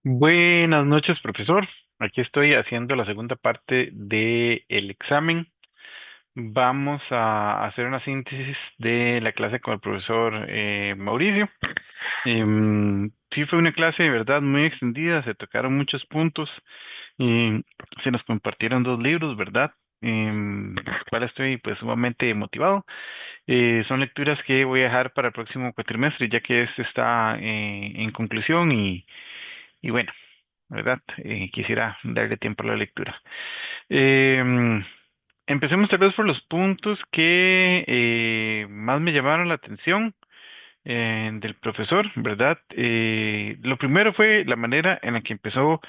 Buenas noches, profesor. Aquí estoy haciendo la segunda parte del examen. Vamos a hacer una síntesis de la clase con el profesor Mauricio. Sí, fue una clase de verdad muy extendida, se tocaron muchos puntos y se nos compartieron dos libros, ¿verdad? Los cuales estoy pues sumamente motivado. Son lecturas que voy a dejar para el próximo cuatrimestre, ya que este está en conclusión y bueno. ¿Verdad? Quisiera darle tiempo a la lectura. Em, Empecemos tal vez por los puntos que más me llamaron la atención del profesor, ¿verdad? Lo primero fue la manera en la que empezó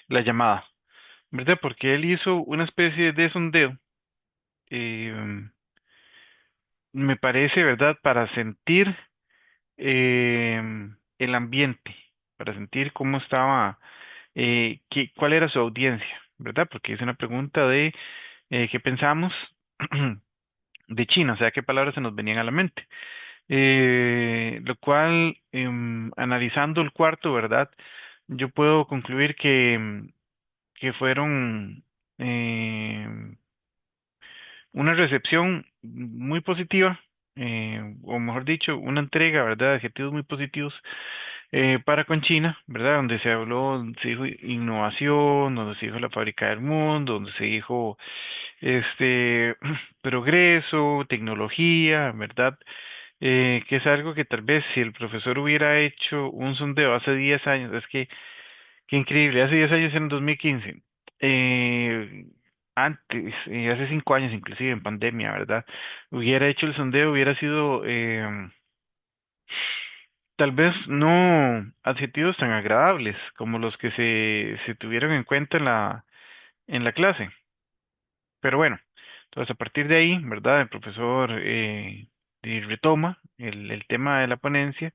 la llamada, ¿verdad? Porque él hizo una especie de sondeo, em, me parece, ¿verdad? Para sentir el ambiente, para sentir cómo estaba, cuál era su audiencia, ¿verdad? Porque es una pregunta de qué pensamos de China, o sea, qué palabras se nos venían a la mente. Lo cual, analizando el cuarto, ¿verdad? Yo puedo concluir que fueron em, una recepción muy positiva, o mejor dicho, una entrega, ¿verdad? De adjetivos muy positivos para con China, ¿verdad? Donde se habló, se dijo innovación, donde se dijo la fábrica del mundo, donde se dijo este progreso, tecnología, ¿verdad? Que es algo que tal vez si el profesor hubiera hecho un sondeo hace 10 años, es que qué increíble, hace 10 años en 2015, eh, antes, hace 5 años inclusive en pandemia, ¿verdad? Hubiera hecho el sondeo, hubiera sido tal vez no adjetivos tan agradables como los que se tuvieron en cuenta en la clase. Pero bueno, entonces a partir de ahí, ¿verdad? El profesor retoma el tema de la ponencia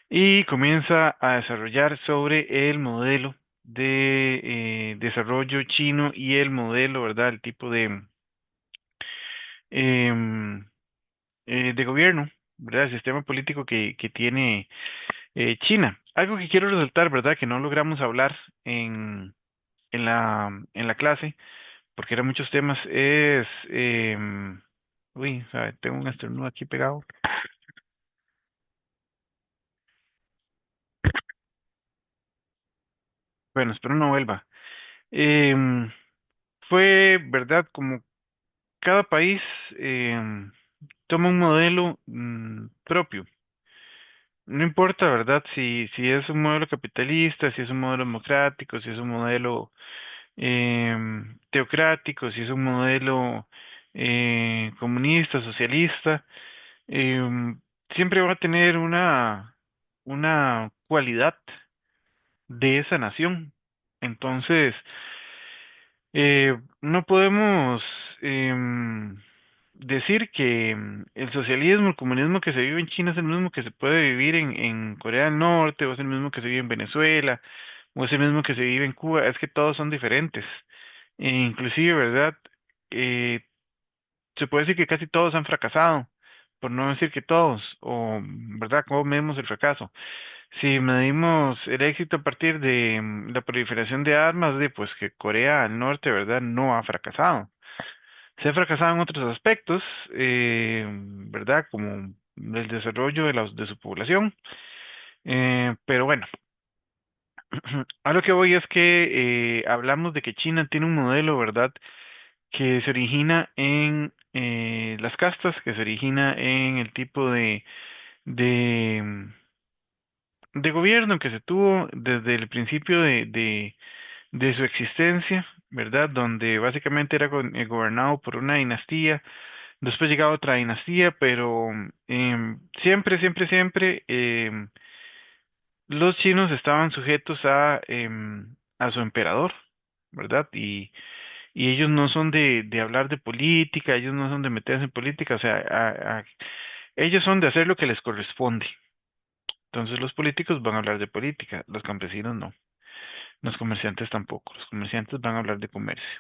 y comienza a desarrollar sobre el modelo de desarrollo chino y el modelo, ¿verdad? El tipo em, de gobierno, ¿verdad? El sistema político que tiene China. Algo que quiero resaltar, ¿verdad? Que no logramos hablar en la clase, porque eran muchos temas, es... uy, sabe, tengo un estornudo aquí pegado. Bueno, espero no vuelva. Em, Fue, ¿verdad? Como cada país toma un modelo propio. No importa, ¿verdad? Si es un modelo capitalista, si es un modelo democrático, si es un modelo teocrático, si es un modelo comunista, socialista, em, siempre va a tener una cualidad de esa nación. Entonces, no podemos decir que el socialismo, el comunismo que se vive en China es el mismo que se puede vivir en Corea del Norte, o es el mismo que se vive en Venezuela, o es el mismo que se vive en Cuba. Es que todos son diferentes. Inclusive, ¿verdad? Eh, Se puede decir que casi todos han fracasado, por no decir que todos, o, ¿verdad? ¿Cómo medimos el fracaso? Si medimos el éxito a partir de la proliferación de armas, pues que Corea del Norte, ¿verdad? No ha fracasado. Se ha fracasado en otros aspectos, ¿verdad? Como el desarrollo de su población. Pero bueno, a lo que voy es que hablamos de que China tiene un modelo, ¿verdad? Que se origina en las castas, que se origina en el tipo de, de gobierno que se tuvo desde el principio de su existencia, ¿verdad? Donde básicamente era gobernado por una dinastía, después llegaba otra dinastía, pero siempre, siempre, siempre los chinos estaban sujetos a su emperador, ¿verdad? Y ellos no son de hablar de política, ellos no son de meterse en política, o sea, ellos son de hacer lo que les corresponde. Entonces los políticos van a hablar de política, los campesinos no, los comerciantes tampoco, los comerciantes van a hablar de comercio.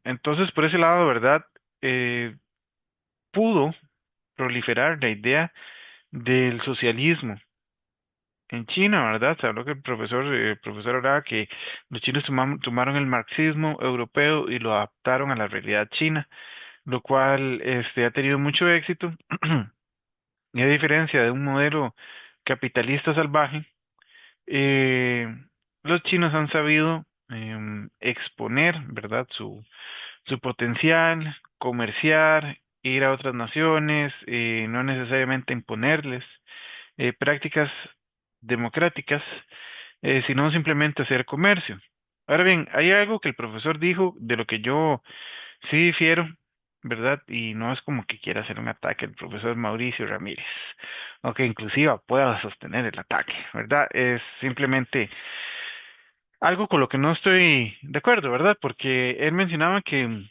Entonces, por ese lado, ¿verdad? Eh, Pudo proliferar la idea del socialismo en China, ¿verdad? Se habló que el profesor hablaba que los chinos tomaron el marxismo europeo y lo adaptaron a la realidad china, lo cual ha tenido mucho éxito. Y a diferencia de un modelo capitalista salvaje, eh, los chinos han sabido exponer, ¿verdad? Su potencial, comerciar, ir a otras naciones, no necesariamente imponerles prácticas democráticas, sino simplemente hacer comercio. Ahora bien, hay algo que el profesor dijo de lo que yo sí difiero, ¿verdad? Y no es como que quiera hacer un ataque al profesor Mauricio Ramírez, o que inclusive pueda sostener el ataque, ¿verdad? Es simplemente algo con lo que no estoy de acuerdo, ¿verdad? Porque él mencionaba que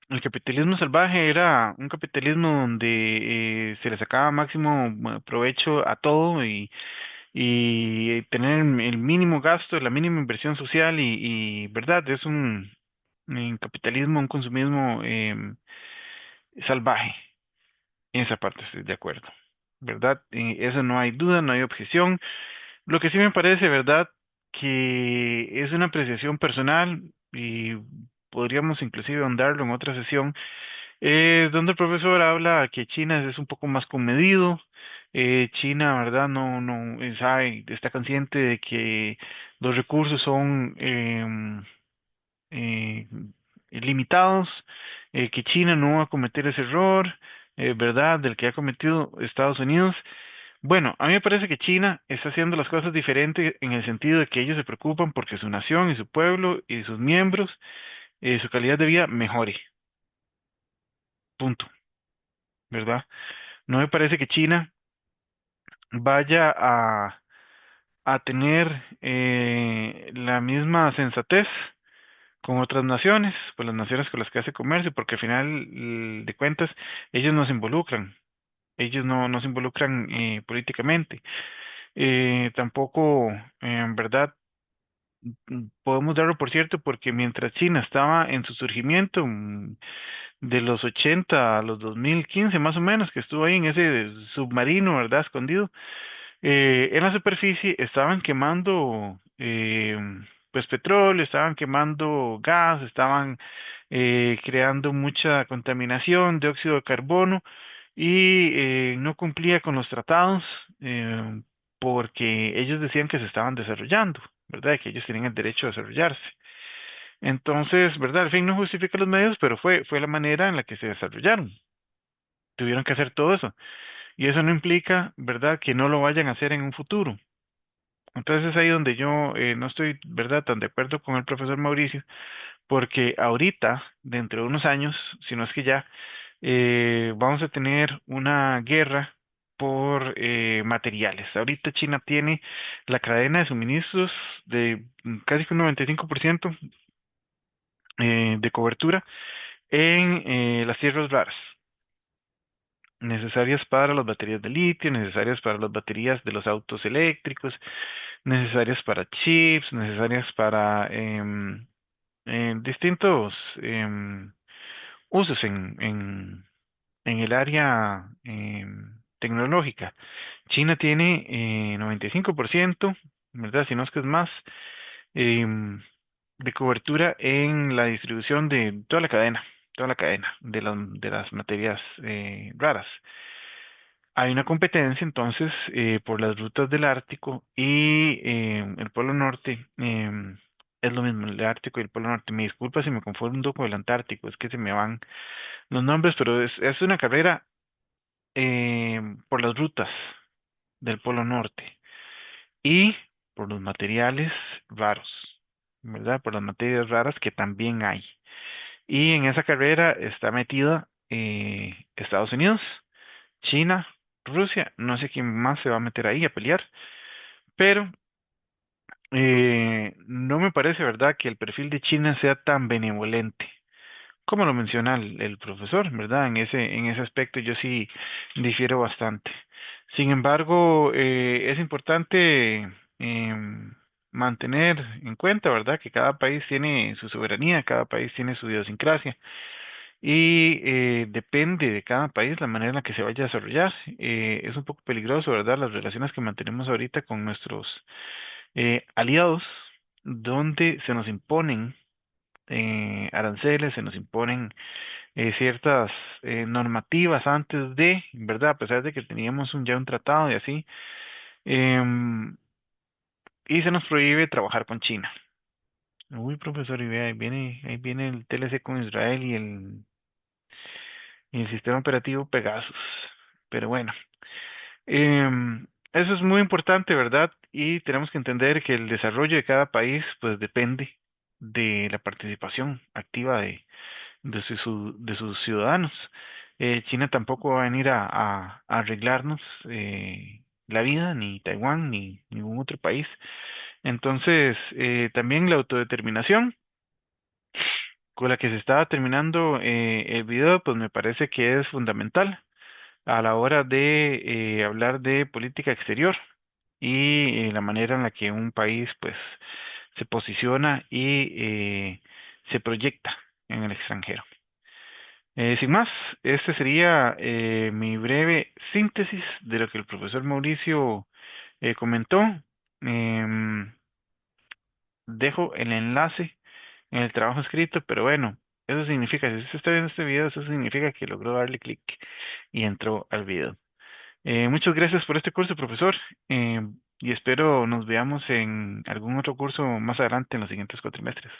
el capitalismo salvaje era un capitalismo donde se le sacaba máximo provecho a todo y tener el mínimo gasto, la mínima inversión social ¿verdad? Es un capitalismo, un consumismo salvaje. En esa parte estoy de acuerdo, ¿verdad? Eso no hay duda, no hay objeción. Lo que sí me parece, ¿verdad? Que es una apreciación personal y podríamos inclusive ahondarlo en otra sesión, donde el profesor habla que China es un poco más comedido. China, ¿verdad? No sabe, está consciente de que los recursos son eh, limitados, que China no va a cometer ese error, ¿verdad? Del que ha cometido Estados Unidos. Bueno, a mí me parece que China está haciendo las cosas diferentes en el sentido de que ellos se preocupan porque su nación y su pueblo y sus miembros, su calidad de vida mejore. Punto, ¿verdad? No me parece que China vaya a tener la misma sensatez con otras naciones, con las naciones con las que hace comercio, porque al final de cuentas ellos no se involucran, ellos no se involucran políticamente. Tampoco, en verdad, podemos darlo por cierto porque mientras China estaba en su surgimiento, de los 80 a los 2015 más o menos, que estuvo ahí en ese submarino, ¿verdad? Escondido, en la superficie estaban quemando pues petróleo, estaban quemando gas, estaban creando mucha contaminación, dióxido de carbono y no cumplía con los tratados porque ellos decían que se estaban desarrollando, ¿verdad? Que ellos tenían el derecho a desarrollarse. Entonces, ¿verdad? El fin no justifica los medios, pero fue la manera en la que se desarrollaron. Tuvieron que hacer todo eso. Y eso no implica, ¿verdad?, que no lo vayan a hacer en un futuro. Entonces es ahí donde yo no estoy, ¿verdad?, tan de acuerdo con el profesor Mauricio, porque ahorita, dentro de unos años, si no es que ya, vamos a tener una guerra por materiales. Ahorita China tiene la cadena de suministros de casi que un 95% de cobertura en las tierras raras, necesarias para las baterías de litio, necesarias para las baterías de los autos eléctricos, necesarias para chips, necesarias para distintos usos en el área tecnológica. China tiene 95%, ¿verdad? Si no es que es más, em, de cobertura en la distribución de toda la cadena de las materias raras. Hay una competencia entonces por las rutas del Ártico y el Polo Norte. Es lo mismo, el Ártico y el Polo Norte. Me disculpa si me confundo con el Antártico, es que se me van los nombres, pero es una carrera por las rutas del Polo Norte y por los materiales raros, ¿verdad? Por las materias raras que también hay. Y en esa carrera está metida Estados Unidos, China, Rusia, no sé quién más se va a meter ahí a pelear, pero no me parece, ¿verdad?, que el perfil de China sea tan benevolente, como lo menciona el profesor, ¿verdad? En ese aspecto yo sí difiero bastante. Sin embargo, es importante mantener en cuenta, ¿verdad?, que cada país tiene su soberanía, cada país tiene su idiosincrasia y depende de cada país la manera en la que se vaya a desarrollar. Es un poco peligroso, ¿verdad? Las relaciones que mantenemos ahorita con nuestros aliados, donde se nos imponen aranceles, se nos imponen ciertas normativas antes de, ¿verdad? A pesar de que teníamos ya un tratado y así, em, y se nos prohíbe trabajar con China. Uy, profesor, y vea, ahí viene el TLC con Israel y el sistema operativo Pegasus. Pero bueno, eso es muy importante, ¿verdad? Y tenemos que entender que el desarrollo de cada país, pues depende de la participación activa de sus ciudadanos. China tampoco va a venir a arreglarnos la vida, ni Taiwán, ni ningún otro país. Entonces, también la autodeterminación con la que se estaba terminando el video, pues me parece que es fundamental a la hora de hablar de política exterior y la manera en la que un país, pues, se posiciona y se proyecta en el extranjero. Sin más, este sería mi breve síntesis de lo que el profesor Mauricio comentó. Em, Dejo el enlace en el trabajo escrito, pero bueno, eso significa, si usted está viendo este video, eso significa que logró darle clic y entró al video. Muchas gracias por este curso, profesor, y espero nos veamos en algún otro curso más adelante en los siguientes cuatrimestres.